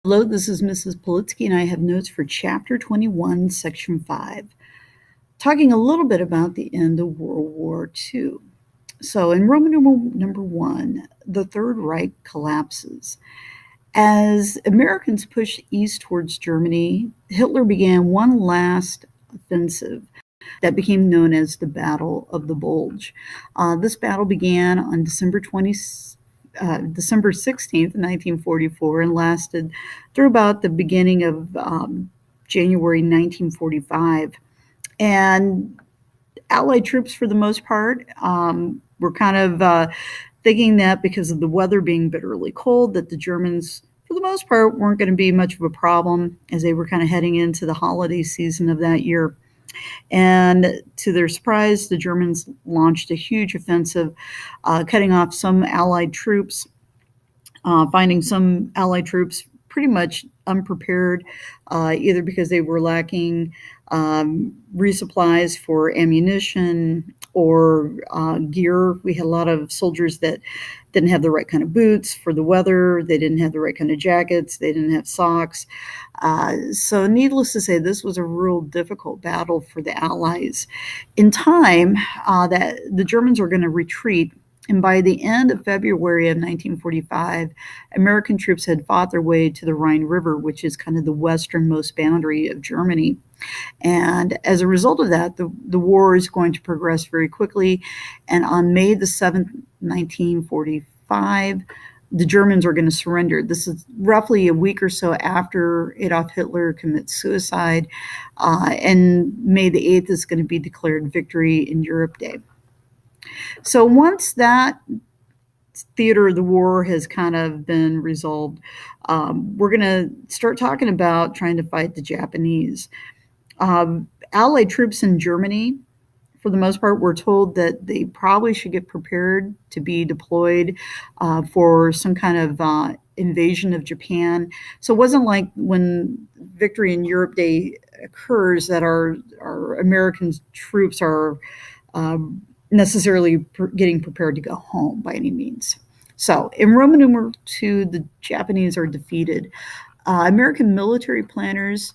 Hello, this is Mrs. Politsky, and I have notes for Chapter 21, Section 5, talking a little bit about the end of World War II. So, in Roman numeral number 1, the Third Reich collapses. As Americans pushed east towards Germany, Hitler began one last offensive that became known as the Battle of the Bulge. This battle began on December 16th, 1944, and lasted through about the beginning of January 1945. And Allied troops, for the most part, were kind of thinking that because of the weather being bitterly cold, that the Germans, for the most part, weren't going to be much of a problem as they were kind of heading into the holiday season of that year. And to their surprise, the Germans launched a huge offensive, cutting off some Allied troops, finding some Allied troops pretty much unprepared, either because they were lacking resupplies for ammunition or gear. We had a lot of soldiers that didn't have the right kind of boots for the weather. They didn't have the right kind of jackets. They didn't have socks. So needless to say, this was a real difficult battle for the Allies. In time, that the Germans were going to retreat, and by the end of February of 1945, American troops had fought their way to the Rhine River, which is kind of the westernmost boundary of Germany. And as a result of that, the war is going to progress very quickly. And on May the 7th, 1945, the Germans are going to surrender. This is roughly a week or so after Adolf Hitler commits suicide. And May the 8th is going to be declared Victory in Europe Day. So once that theater of the war has kind of been resolved, we're going to start talking about trying to fight the Japanese. Allied troops in Germany, for the most part, were told that they probably should get prepared to be deployed for some kind of invasion of Japan. So it wasn't like when Victory in Europe Day occurs that our American troops are necessarily getting prepared to go home by any means. So in Roman numeral 2, the Japanese are defeated. American military planners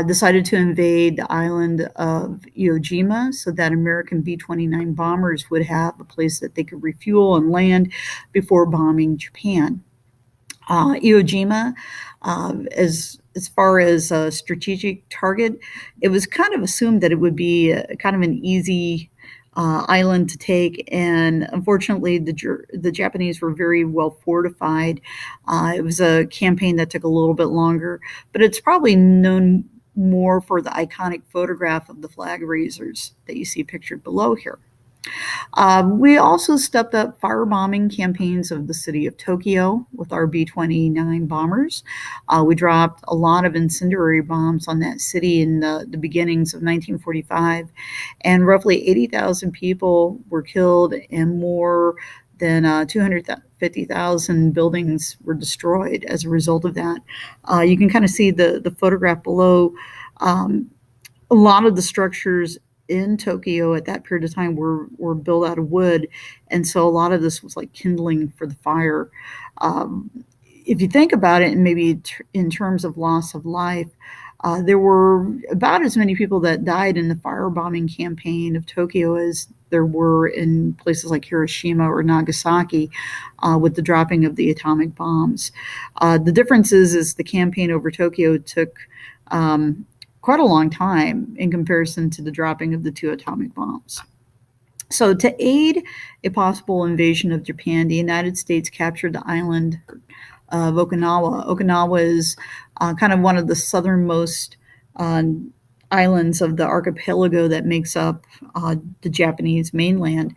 decided to invade the island of Iwo Jima so that American B-29 bombers would have a place that they could refuel and land before bombing Japan. Iwo Jima, as far as a strategic target, it was kind of assumed that it would be kind of an easy island to take, and unfortunately, the Japanese were very well fortified. It was a campaign that took a little bit longer, but it's probably known more for the iconic photograph of the flag raisers that you see pictured below here. We also stepped up firebombing campaigns of the city of Tokyo with our B-29 bombers. We dropped a lot of incendiary bombs on that city in the beginnings of 1945, and roughly 80,000 people were killed and more than 250,000 buildings were destroyed as a result of that. You can kind of see the photograph below. A lot of the structures in Tokyo at that period of time were built out of wood, and so a lot of this was like kindling for the fire. If you think about it, and maybe in terms of loss of life, there were about as many people that died in the firebombing campaign of Tokyo as there were in places like Hiroshima or Nagasaki with the dropping of the atomic bombs. The difference is the campaign over Tokyo took quite a long time in comparison to the dropping of the 2 atomic bombs. So to aid a possible invasion of Japan, the United States captured the island of Okinawa. Okinawa is kind of one of the southernmost islands of the archipelago that makes up the Japanese mainland.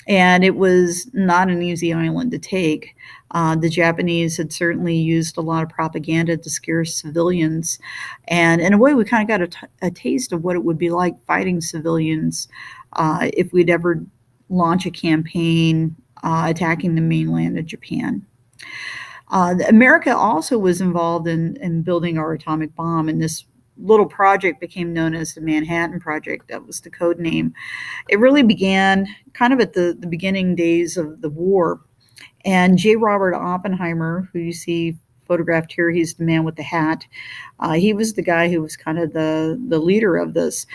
And it was not an easy island to take. The Japanese had certainly used a lot of propaganda to scare civilians. And in a way, we kind of got a taste of what it would be like fighting civilians if we'd ever launch a campaign attacking the mainland of Japan. America also was involved in building our atomic bomb, and this little project became known as the Manhattan Project. That was the code name. It really began kind of at the beginning days of the war. And J. Robert Oppenheimer, who you see photographed here. He's the man with the hat. He was the guy who was kind of the leader of this.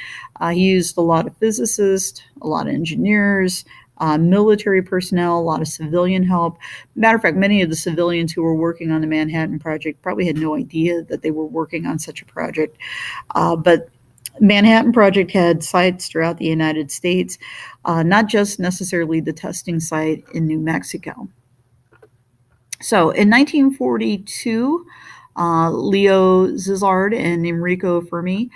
He used a lot of physicists, a lot of engineers, military personnel, a lot of civilian help. Matter of fact, many of the civilians who were working on the Manhattan Project probably had no idea that they were working on such a project. But Manhattan Project had sites throughout the United States, not just necessarily the testing site in New Mexico. So in 1942, Leo Szilard and Enrico Fermi,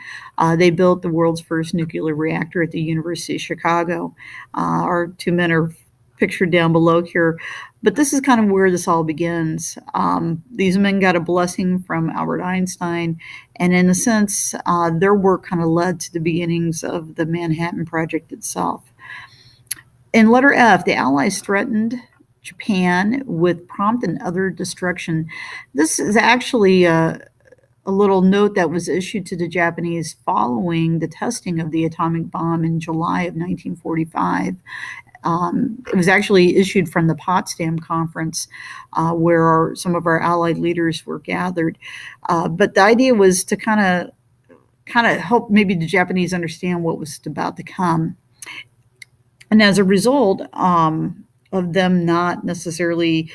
they built the world's first nuclear reactor at the University of Chicago. Our two men are pictured down below here, but this is kind of where this all begins. These men got a blessing from Albert Einstein, and in a sense, their work kind of led to the beginnings of the Manhattan Project itself. In letter F, the Allies threatened Japan with prompt and utter destruction. This is actually a little note that was issued to the Japanese following the testing of the atomic bomb in July of 1945. It was actually issued from the Potsdam Conference, where some of our Allied leaders were gathered. But the idea was to kind of help maybe the Japanese understand what was about to come. And as a result of them not necessarily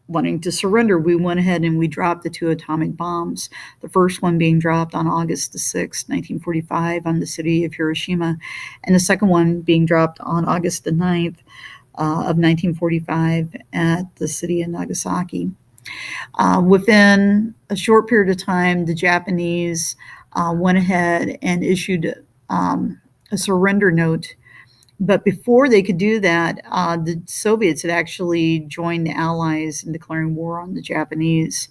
wanting to surrender, we went ahead and we dropped the two atomic bombs. The first one being dropped on August the 6th, 1945 on the city of Hiroshima, and the second one being dropped on August the 9th of 1945 at the city of Nagasaki. Within a short period of time, the Japanese went ahead and issued a surrender note. But before they could do that, the Soviets had actually joined the Allies in declaring war on the Japanese.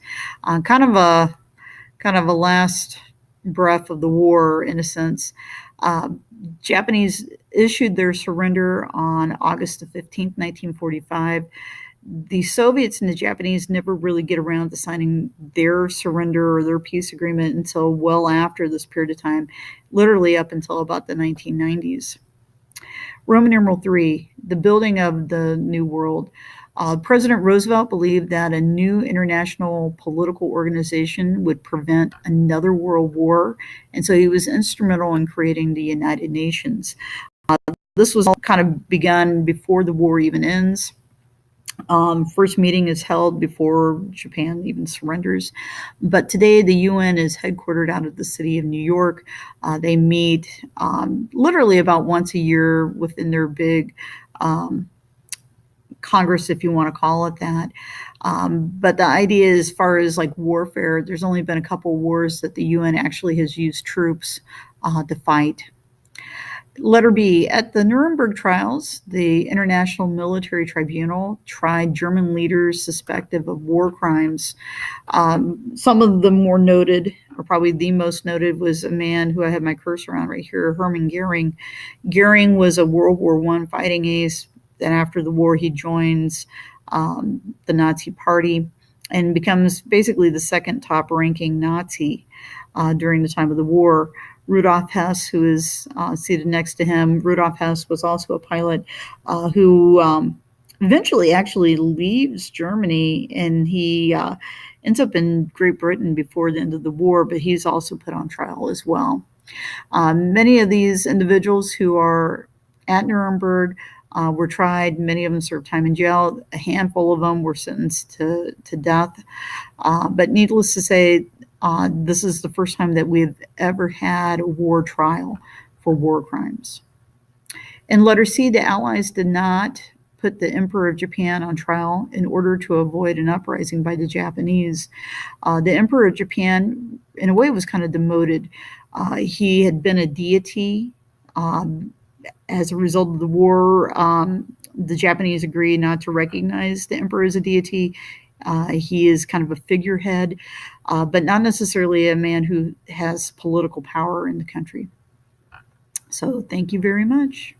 Kind of a last breath of the war, in a sense. Japanese issued their surrender on August the 15th, 1945. The Soviets and the Japanese never really get around to signing their surrender or their peace agreement until well after this period of time, literally up until about the 1990s. Roman numeral 3, the building of the New World. President Roosevelt believed that a new international political organization would prevent another world war, and so he was instrumental in creating the United Nations. This was all kind of begun before the war even ends. First meeting is held before Japan even surrenders. But today, the UN is headquartered out of the city of New York. They meet literally about once a year within their big Congress, if you want to call it that. But the idea, as far as like warfare, there's only been a couple wars that the UN actually has used troops to fight. Letter B, at the Nuremberg trials, the International Military Tribunal tried German leaders suspected of war crimes. Some of the more noted, or probably the most noted, was a man who I have my cursor on right here, Hermann Goering. Goering was a World War I fighting ace. Then after the war, he joins the Nazi Party and becomes basically the second top-ranking Nazi during the time of the war. Rudolf Hess, who is seated next to him. Rudolf Hess was also a pilot who eventually actually leaves Germany, and he ends up in Great Britain before the end of the war, but he's also put on trial as well. Many of these individuals who are at Nuremberg were tried. Many of them served time in jail. A handful of them were sentenced to death. But needless to say, this is the first time that we've ever had a war trial for war crimes. In letter C, the Allies did not put the Emperor of Japan on trial in order to avoid an uprising by the Japanese. The Emperor of Japan, in a way, was kind of demoted. He had been a deity. As a result of the war, the Japanese agreed not to recognize the emperor as a deity. He is kind of a figurehead, but not necessarily a man who has political power in the country. So thank you very much.